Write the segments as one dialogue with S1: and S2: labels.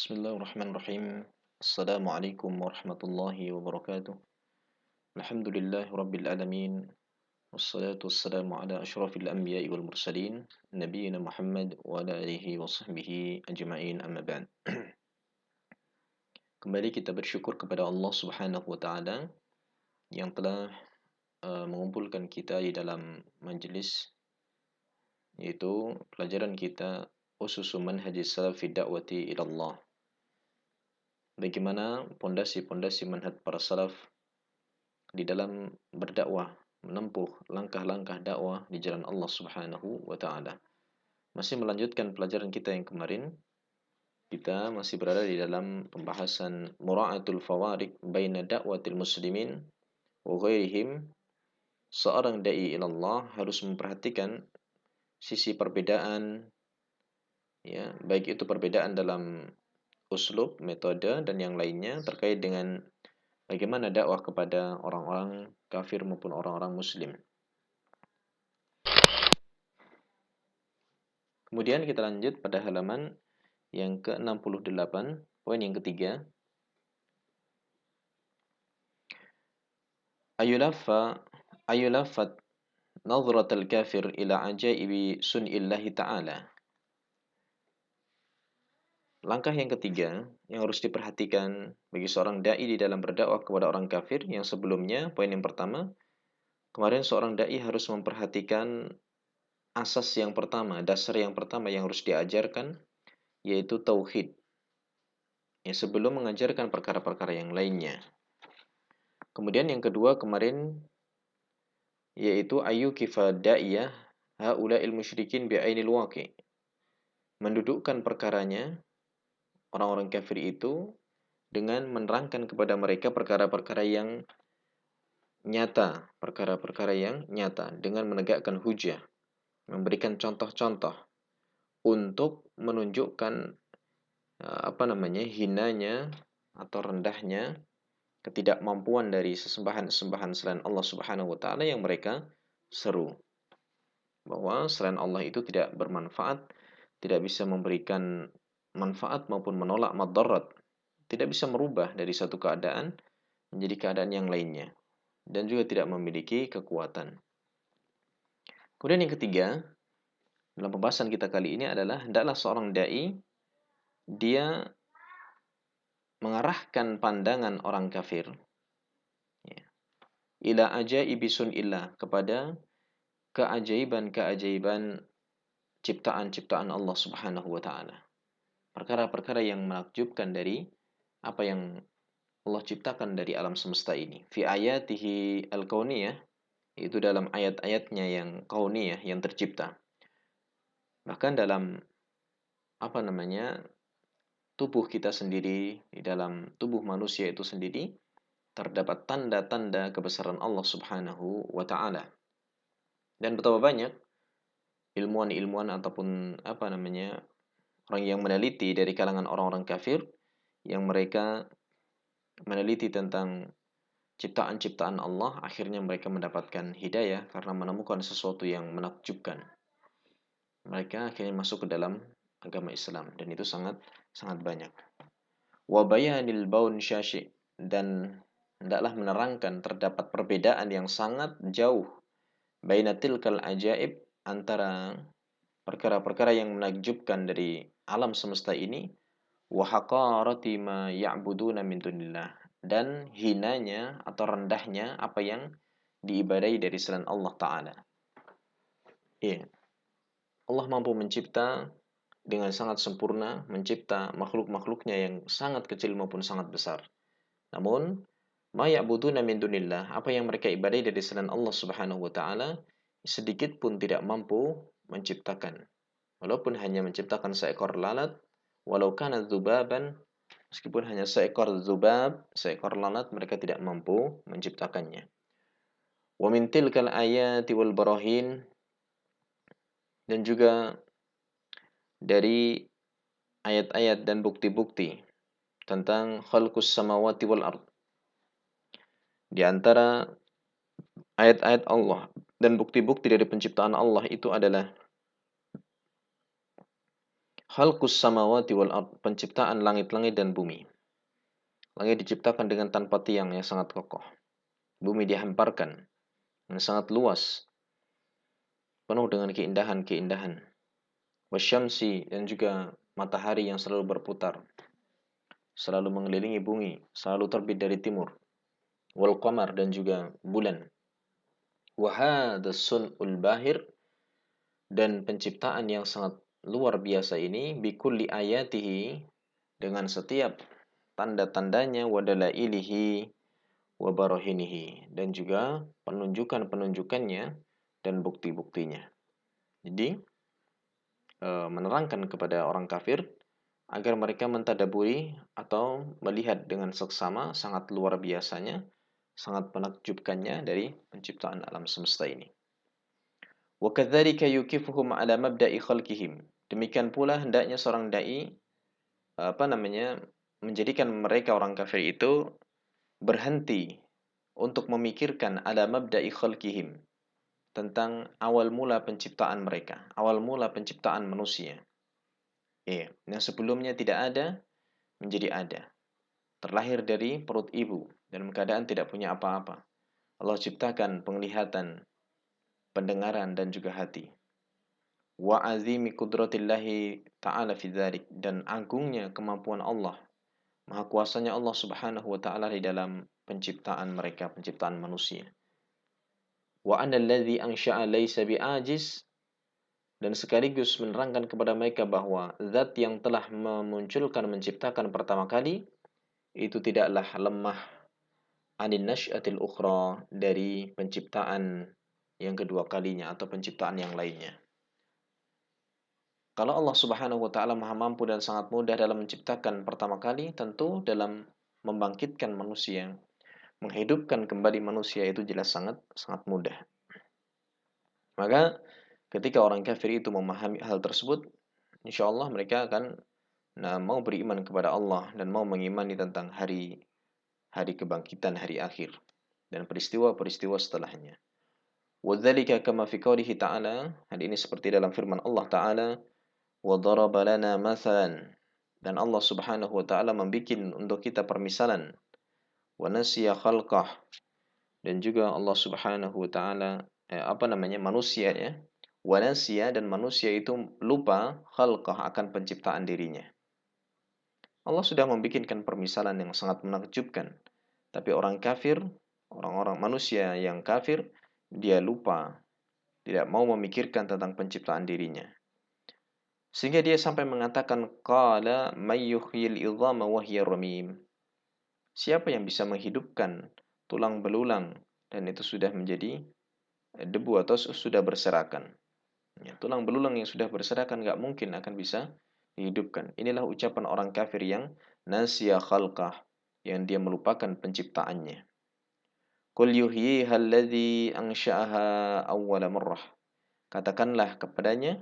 S1: Bismillahirrahmanirrahim. Assalamualaikum warahmatullahi wabarakatuh. Alhamdulillahi rabbil alamin. Wassalatu wassalamu ala asyrafil anbiya'i wal mursalin, nabiyina Muhammad wa ala alihi wa sahbihi ajma'in, amma ba'd. Kembali kita bersyukur kepada Allah Subhanahu wa taala yang telah mengumpulkan kita di dalam majelis, yaitu pelajaran kita Ususu Manhajis Salafi Da'wati ila Allah. Bagaimana pondasi-pondasi manhaj para salaf di dalam berdakwah, menempuh langkah-langkah dakwah di jalan Allah Subhanahu wa taala. Masih melanjutkan pelajaran kita yang kemarin, kita masih berada di dalam pembahasan mura'atul fawarik baina da'watil muslimin wa ghairihim. Seorang dai ilallah harus memperhatikan sisi perbedaan, ya, baik itu perbedaan dalam uslub, metode, dan yang lainnya terkait dengan bagaimana dakwah kepada orang-orang kafir maupun orang-orang muslim. Kemudian kita lanjut pada halaman yang ke-68, poin yang ketiga. Ayulaffat nazratal kafir ila ajaibi sun'illahi ta'ala. Langkah yang ketiga yang harus diperhatikan bagi seorang dai di dalam berdakwah kepada orang kafir, yang sebelumnya, poin yang pertama, kemarin seorang dai harus memperhatikan asas yang pertama, dasar yang pertama yang harus diajarkan, yaitu tauhid. Ya, sebelum mengajarkan perkara-perkara yang lainnya. Kemudian yang kedua kemarin, yaitu ayu kifadaiyah haula'il musyrikin bi'ainil waqi'. Mendudukkan perkaranya orang-orang kafir itu dengan menerangkan kepada mereka perkara-perkara yang nyata, perkara-perkara yang nyata dengan menegakkan hujah, memberikan contoh-contoh untuk menunjukkan hinanya atau rendahnya ketidakmampuan dari sesembahan-sesembahan selain Allah Subhanahu wa taala yang mereka seru. Bahwa selain Allah itu tidak bermanfaat, tidak bisa memberikan manfaat maupun menolak madarat, tidak bisa merubah dari satu keadaan menjadi keadaan yang lainnya, dan juga tidak memiliki kekuatan. Kemudian yang ketiga, dalam pembahasan kita kali ini adalah hendaklah seorang dai dia mengarahkan pandangan orang kafir, ya, ila ajaibi sunillah, kepada keajaiban-keajaiban ciptaan-ciptaan Allah Subhanahu wa taala. Perkara-perkara yang menakjubkan dari apa yang Allah ciptakan dari alam semesta ini. Fi ayatihi al-kauniyah, itu dalam ayat-ayatnya yang kauniyah, yang tercipta. Bahkan dalam tubuh kita sendiri, di dalam tubuh manusia itu sendiri terdapat tanda-tanda kebesaran Allah Subhanahu wa taala. Dan betapa banyak ilmuwan-ilmuwan ataupun orang yang meneliti dari kalangan orang-orang kafir yang mereka meneliti tentang ciptaan-ciptaan Allah, akhirnya mereka mendapatkan hidayah karena menemukan sesuatu yang menakjubkan. Mereka akhirnya masuk ke dalam agama Islam, dan itu sangat sangat banyak. Wa bayanil baun syashi', dan hendaklah menerangkan terdapat perbedaan yang sangat jauh baina tilkal ajaib, antara perkara-perkara yang menakjubkan dari alam semesta ini, wa haqarati ma ya'buduna min dunillah, dan hinanya atau rendahnya apa yang diibadai dari selain Allah Ta'ala. Iya. Allah mampu mencipta dengan sangat sempurna, mencipta makhluk-makhluknya yang sangat kecil maupun sangat besar. Namun, ma ya'buduna min dunillah, apa yang mereka ibadai dari selain Allah Subhanahu wa taala, sedikit pun tidak mampu menciptakan. Walaupun hanya menciptakan seekor lalat, walau kana dzubaban, meskipun hanya seekor dzubab, seekor lalat, mereka tidak mampu menciptakannya. Wa min tilkal ayati wal barahin, dan juga dari ayat-ayat dan bukti-bukti tentang khalqus samawati wal ard. Di antara ayat-ayat Allah dan bukti-bukti dari penciptaan Allah itu adalah Khalqus samawati wal ard, penciptaan langit-langit dan bumi. Langit diciptakan dengan tanpa tiang yang sangat kokoh. Bumi dihamparkan yang sangat luas, penuh dengan keindahan-keindahan. Wasyamsi, dan juga matahari yang selalu berputar, selalu mengelilingi bumi, selalu terbit dari timur. Wal qamar, dan juga bulan. Wahada sun'ul bahir, dan penciptaan yang sangat luar biasa ini, bikulli ayatihi, dengan setiap tanda-tandanya, wadalailihi wabarohinihi, dan juga penunjukan-penunjukannya dan bukti-buktinya. Jadi menerangkan kepada orang kafir agar mereka mentadaburi atau melihat dengan seksama sangat luar biasanya, sangat menakjubkannya dari penciptaan alam semesta ini. Wa kadzalika yukifuhum ala mabda'i khalqihim. Demikian pula hendaknya seorang dai menjadikan mereka orang kafir itu berhenti untuk memikirkan ala mabda'i khalqihim, tentang awal mula penciptaan mereka, awal mula penciptaan manusia. Yang sebelumnya tidak ada menjadi ada. Terlahir dari perut ibu dan keadaan tidak punya apa-apa. Allah ciptakan penglihatan, pendengaran, dan juga hati. Wa azimi qudratillahi ta'ala fi dzalik, dan agungnya kemampuan Allah, maha kuasanya Allah Subhanahu wa taala di dalam penciptaan mereka, penciptaan manusia. Wa anna alladzi ansha'a laysa bi'ajiz, dan sekaligus menerangkan kepada mereka bahwa zat yang telah memunculkan, menciptakan pertama kali itu tidaklah lemah anin nasy'atil ukhra, dari penciptaan yang kedua kalinya atau penciptaan yang lainnya. Kalau Allah Subhanahu wa taala Maha mampu dan sangat mudah dalam menciptakan pertama kali, tentu dalam membangkitkan manusia, menghidupkan kembali manusia itu jelas sangat sangat mudah. Maka ketika orang kafir itu memahami hal tersebut, insya Allah mereka akan mau beriman kepada Allah dan mau mengimani tentang hari kebangkitan, hari akhir, dan peristiwa-peristiwa setelahnya. Wadzalika kama fi qoulihi ta'ala, hal ini seperti dalam firman Allah Ta'ala, wa daraba lana mathalan, dan Allah Subhanahu wa taala membuat untuk kita permisalan, wa nasiya khalqah, dan juga Allah Subhanahu wa taala manusia ya, wa nasiya, dan manusia itu lupa, khalqah, akan penciptaan dirinya. Allah sudah membikinkan permisalan yang sangat menakjubkan, tapi orang kafir, orang-orang manusia yang kafir, dia lupa, tidak mau memikirkan tentang penciptaan dirinya. Sehingga dia sampai mengatakan, qala may yuhyil idhama wa hiya ramim. Siapa yang bisa menghidupkan tulang belulang dan itu sudah menjadi debu atau sudah berserakan. Ya, tulang belulang yang sudah berserakan nggak mungkin akan bisa dihidupkan. Inilah ucapan orang kafir yang nasiya khalqah, yang dia melupakan penciptaannya. Qul yuhyiha alladhi ansha'aha awwala marrah. Katakanlah kepadanya,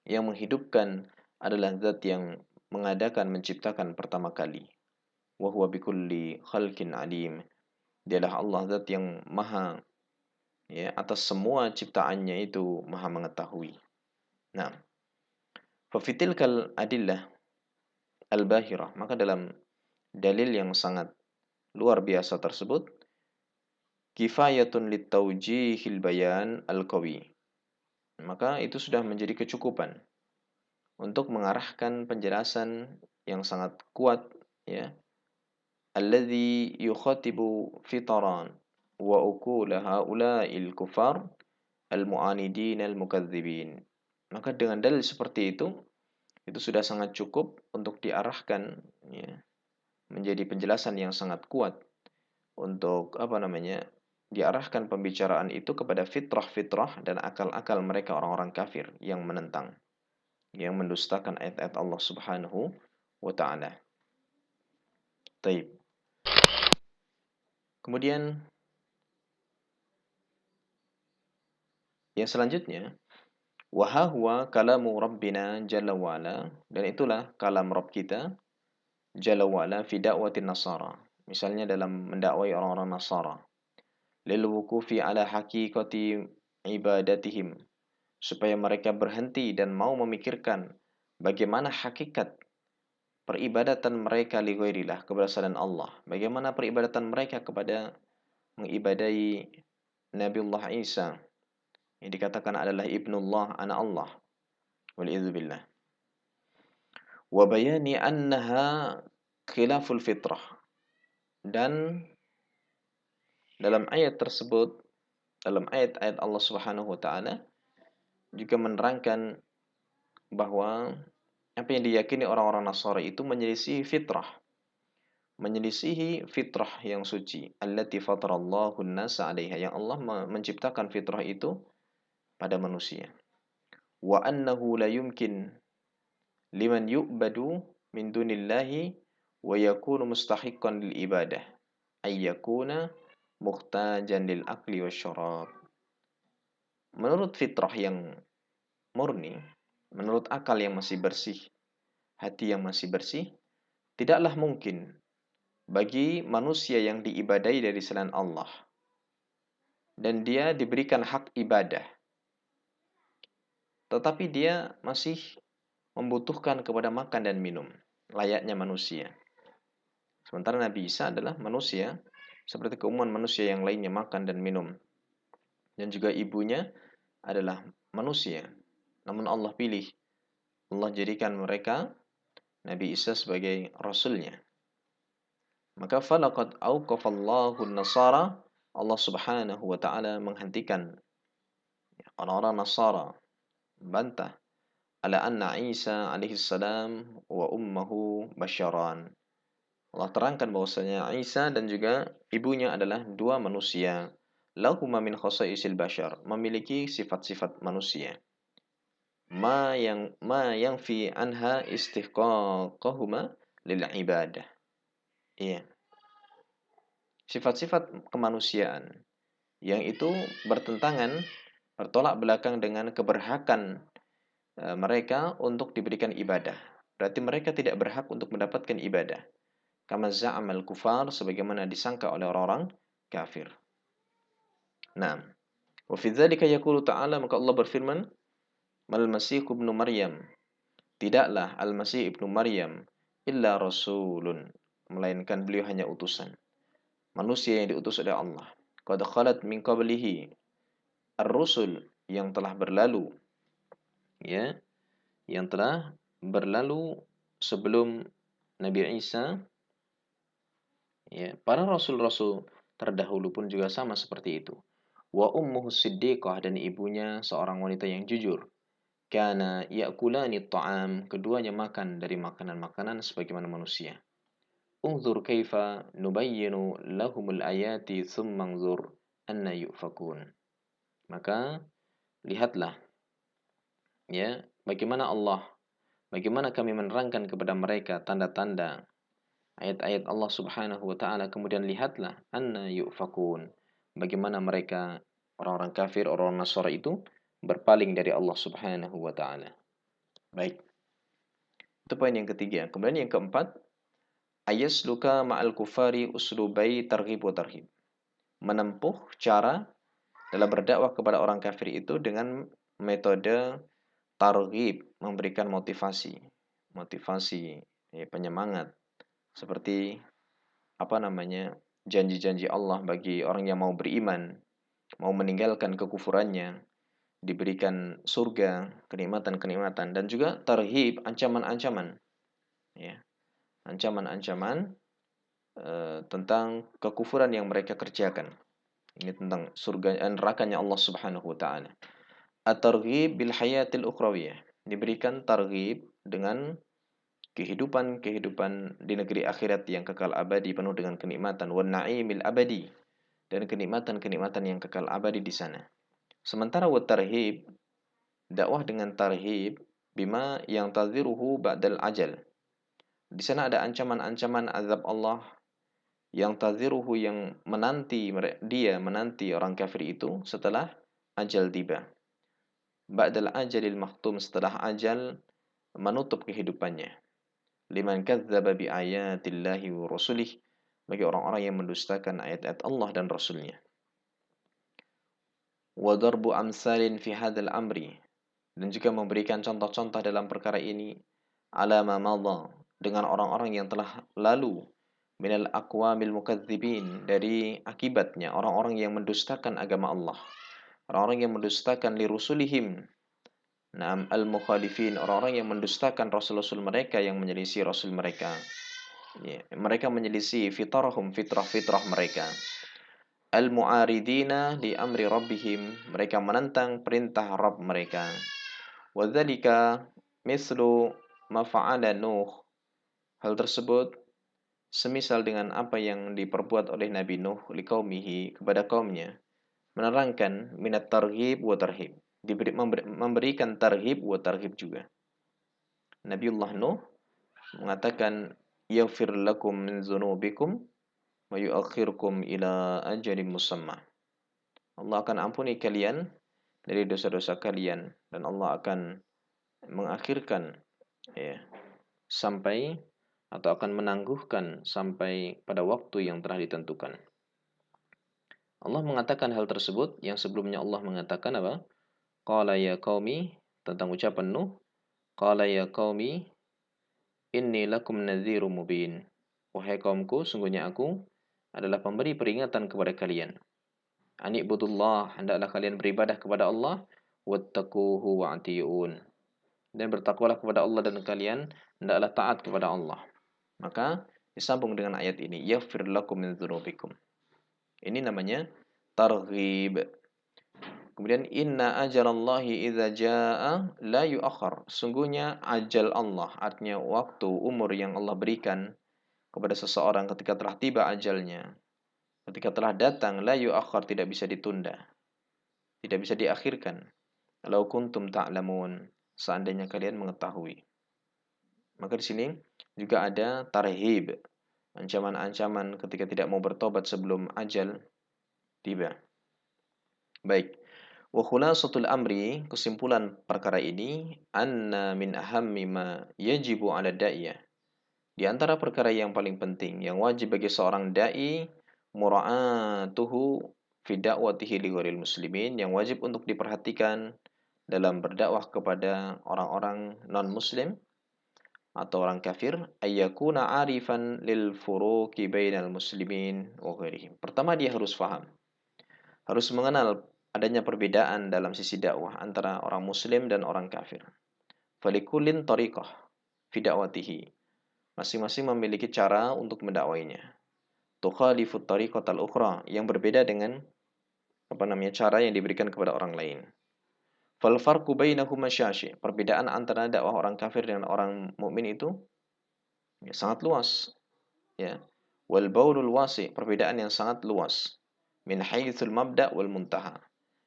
S1: yang menghidupkan adalah zat yang mengadakan, menciptakan pertama kali. Wa huwa bikulli khalqin alim. Dialah Allah zat yang maha, atas semua ciptaannya itu maha mengetahui. Nah, fafitilkal adillah al-bahirah, maka dalam dalil yang sangat luar biasa tersebut, kifayatun litawjihil bayan al-qawi, maka itu sudah menjadi kecukupan untuk mengarahkan penjelasan yang sangat kuat, ya, alladzi yukhatibu fitaran wa uqula haula'il kufar al-mu'anidin al-mukadzibin. Maka dengan dalil seperti itu sudah sangat cukup untuk diarahkan, ya, menjadi penjelasan yang sangat kuat untuk diarahkan pembicaraan itu kepada fitrah-fitrah dan akal-akal mereka orang-orang kafir yang menentang, yang mendustakan ayat-ayat Allah Subhanahu wa taala. Taib. Kemudian yang selanjutnya, wa huwa kalamu rabbina jalla wa ala, dan itulah kalam Rabb kita jalla wa ala fi da'watin nasara, misalnya dalam mendakwai orang-orang Nasara, lil wuqufi ala haqiqati ibadatihim, supaya mereka berhenti dan mau memikirkan bagaimana hakikat peribadatan mereka li ghairillah, kepada selain Allah. Bagaimana peribadatan mereka kepada mengibadai Nabiullah Isa yang dikatakan adalah ibnullah, anak Allah. Wal'idzubillah. Wa bayani annaha khilaful fitrah. Dan dalam ayat tersebut, dalam ayat-ayat Allah Subhanahu wa taala juga menerangkan bahwa apa yang diyakini orang-orang Nasrani itu menyelisihi fitrah yang suci, allati fatarallahu an-nasa 'alaiha, yang Allah menciptakan fitrah itu pada manusia. Wa annahu la yumkin liman yu'badu min dunillahi wa yakunu mustahiqqan lil ibadah ay yakuna muhtajan lil akli wasyarab. Menurut fitrah yang murni, menurut akal yang masih bersih, hati yang masih bersih, tidaklah mungkin bagi manusia yang diibadai dari selain Allah dan dia diberikan hak ibadah, tetapi dia masih membutuhkan kepada makan dan minum layaknya manusia. Sementara Nabi Isa adalah manusia seperti keumuman manusia yang lainnya, makan dan minum. Dan juga ibunya adalah manusia. Namun Allah pilih, Allah jadikan mereka, Nabi Isa, sebagai rasulnya. Maka falaqad auqafallahu an-nasara, Allah Subhanahu wa taala menghentikan orang-orang Nasara, bantah, ala anna Isa alaihi salam wa ummuhu basyaran. Allah terangkan bahwasanya Isa dan juga ibunya adalah dua manusia. Lahuma min khasaisil bashar, memiliki sifat-sifat manusia. Ma yang fi anha istihqaqahuma lil ibadah. Iya. Sifat-sifat kemanusiaan yang itu bertentangan, bertolak belakang dengan keberhakan mereka untuk diberikan ibadah. Berarti mereka tidak berhak untuk mendapatkan ibadah. Kama za'amal kufar, sebagaimana disangka oleh orang-orang kafir. Nah, wa fi dzalika yaqulu ta'ala, maka Allah berfirman, mal masih ibnu Maryam, tidaklah al-Masih ibnu Maryam illa rasulun, melainkan beliau hanya utusan, manusia yang diutus oleh Allah. Qad khalat min qablihi ar-rusul, yang telah berlalu, ya, yang telah berlalu sebelum Nabi Isa, ya, para rasul-rasul terdahulu pun juga sama seperti itu. Wa ummuhu siddiqah, dan ibunya seorang wanita yang jujur. Kana ya'kulani ta'am, keduanya makan dari makanan-makanan sebagaimana manusia. Unzur kaifa nubayyinu lahumul ayati thumma anzur anna yufakun. Maka lihatlah, ya, bagaimana kami menerangkan kepada mereka tanda-tanda ayat-ayat Allah Subhanahu wa taala, kemudian lihatlah anna yufakun, bagaimana mereka orang-orang kafir, orang-orang Nasara itu berpaling dari Allah Subhanahu wa taala. Baik. Itu poin yang ketiga. Kemudian yang keempat, ayasluka ma'al kufari uslubai targhib wa tarhib. Menempuh cara dalam berdakwah kepada orang kafir itu dengan metode targhib, memberikan motivasi, ya, penyemangat, seperti janji-janji Allah bagi orang yang mau beriman, mau meninggalkan kekufurannya, diberikan surga, kenikmatan-kenikmatan, dan juga tarhib, ancaman-ancaman, ya, ancaman-ancaman tentang kekufuran yang mereka kerjakan. Ini tentang surga dan nerakanya Allah Subhanahu wa taala. At-targhib bil hayatil ukhrawiyah, diberikan targhib dengan kehidupan di negeri akhirat yang kekal abadi, penuh dengan kenikmatan, wan na'imil abadi, dan kenikmatan-kenikmatan yang kekal abadi di sana. Sementara wat tarhib, dakwah dengan tarhib bima yang tadziruhu ba'dal ajal. Di sana ada ancaman-ancaman azab Allah yang tadziruhu, yang menanti orang kafir itu setelah ajal tiba. Ba'dal ajalil maktum, setelah ajal menutup kehidupannya. Liman kadzdzaba bi ayatillahi wa rasulih, bagi orang-orang yang mendustakan ayat-ayat Allah dan Rasulnya. Wa darbu amsalin fi hadzal amri, dan juga memberikan contoh-contoh dalam perkara ini ala ma madha, dengan orang-orang yang telah lalu, minal aqwamil mukadzibin, dari akibatnya orang-orang yang mendustakan agama Allah, orang-orang yang mendustakan li rusulihim, na'am al-mukhalifin, orang-orang yang mendustakan rasul-rasul mereka, yang menyelisih rasul mereka. Ya, mereka menyelisih fitrahum, fitrah-fitrah mereka. Al-mu'aridina li amri rabbihim, mereka menentang perintah Rabb mereka. Wadzalika mislu ma fa'ala Nuh, hal tersebut semisal dengan apa yang diperbuat oleh Nabi Nuh liqaumihi, kepada kaumnya, menerangkan minat targhib wa tarhib, memberikan targhib wa tarhib juga. Nabiullah Nuh mengatakan yaghfir lakum min dzunubikum wa yu'akhirukum ila ajalin musamma. Allah akan ampuni kalian dari dosa-dosa kalian, dan Allah akan mengakhirkan, ya, sampai, atau akan menangguhkan sampai pada waktu yang telah ditentukan. Allah mengatakan hal tersebut yang sebelumnya Allah mengatakan apa? Qala ya qaumi, tentang ucapan Nuh, qala ya qaumi inni lakum nadhirum mubin. Wahai kaumku, sungguhnya aku adalah pemberi peringatan kepada kalian. Ani'budullah, hendaklah kalian beribadah kepada Allah, wattaquhu wa'tiyun, dan bertakwalah kepada Allah, dan kalian hendaklah taat kepada Allah. Maka disambung dengan ayat ini, yaghfir lakum min dzunubikum. Ini namanya targhib. Kemudian inna ajalallahi idza jaa la yuakhir. Sungguhnya ajal Allah, artinya waktu, umur yang Allah berikan kepada seseorang ketika telah tiba ajalnya, ketika telah datang, la yuakhir, tidak bisa ditunda, tidak bisa diakhirkan. Lau kuntum ta'lamun, seandainya kalian mengetahui. Maka di sini juga ada tarhib, ancaman-ancaman ketika tidak mau bertobat sebelum ajal tiba. Baik. Wa khulasatul amri, kesimpulan perkara ini, anna min ahammi ma yajibu 'ala da'iyah. Di antara perkara yang paling penting yang wajib bagi seorang dai, mura'atuhu fi da'watihi li ghairil muslimin, yang wajib untuk diperhatikan dalam berdakwah kepada orang-orang non-muslim atau orang kafir, ayyakuna 'arifan lil furuqi bainal muslimin wa ghairihim. Pertama, dia harus faham, harus mengenal adanya perbedaan dalam sisi dakwah antara orang muslim dan orang kafir. Falikulin tariqah fi da'watihi. Masing-masing memiliki cara untuk mendakwainya. Tukhalifut tariqatal ukhra, yang berbeda dengan cara yang diberikan kepada orang lain. Fal farqu bainahuma syashi'. Perbedaan antara dakwah orang kafir dengan orang mukmin itu sangat luas, ya. Wal baulul wasi', perbedaan yang sangat luas. Min haitsul mabda' wal muntaha,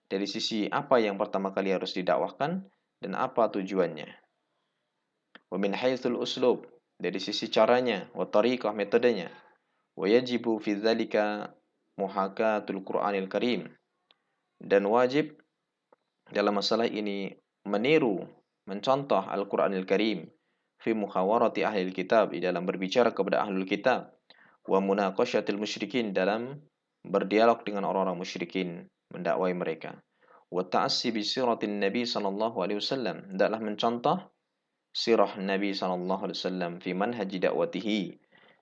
S1: dari sisi apa yang pertama kali harus didakwahkan dan apa tujuannya. Wa min haitsul uslub, dari sisi caranya, wa tariqah, metodenya. Wa yajibu fi dzalika muhakatul Qur'anil Karim, dan wajib dalam masalah ini meniru, mencontoh Al-Qur'anil Karim, fi muhawarati ahlil kitab, di dalam berbicara kepada ahlul kitab, wa munaqasyatil musyrikin, dalam berdialog dengan orang-orang musyrikin, mendakwai mereka. Wa ta'assi bi siratin Nabi sallallahu alaihi wasallam, hendaklah mencontoh sirah Nabi sallallahu alaihi wasallam, fi manhaji dakwatihi,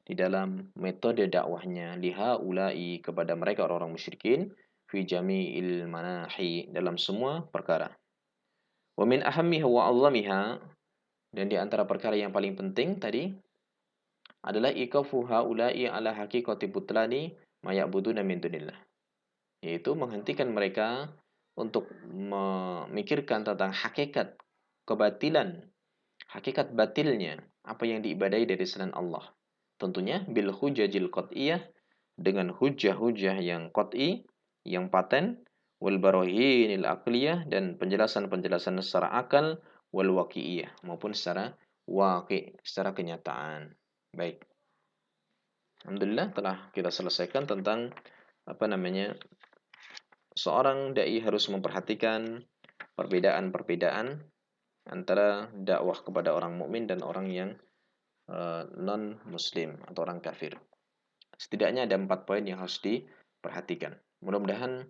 S1: di dalam metode dakwahnya, liha ulai, kepada mereka orang-orang musyrikin, fi jami'il manahi, dalam semua perkara. Wa min ahammiha wa 'azzamiha, dan di antara perkara yang paling penting tadi adalah ikafu haula'i ala haqiqati butlani ma ya'buduna min dunillah, yaitu menghentikan mereka untuk memikirkan tentang hakikat kebatilan, hakikat batilnya apa yang diibadai dari selain Allah. Tentunya bil hujajil qat'iyah, dengan hujah-hujah yang qat'i, yang paten, wal barahinil aqliyah, dan penjelasan-penjelasan secara akal, wal waqi'iyah, maupun secara waqi', secara kenyataan. Baik. Alhamdulillah telah kita selesaikan tentang seorang dai harus memperhatikan perbedaan-perbedaan antara dakwah kepada orang mukmin dan orang yang non muslim atau orang kafir. Setidaknya ada 4 poin yang harus diperhatikan. Mudah-mudahan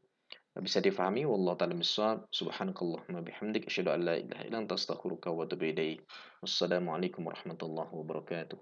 S1: bisa difahami. Wallahu ta'ala bissawab. Subhanakallahumma bihamdik asyhadu an la ilaha illa anta astaghfiruka wa atubu ilaik. Wassalamualaikum warahmatullahi wabarakatuh.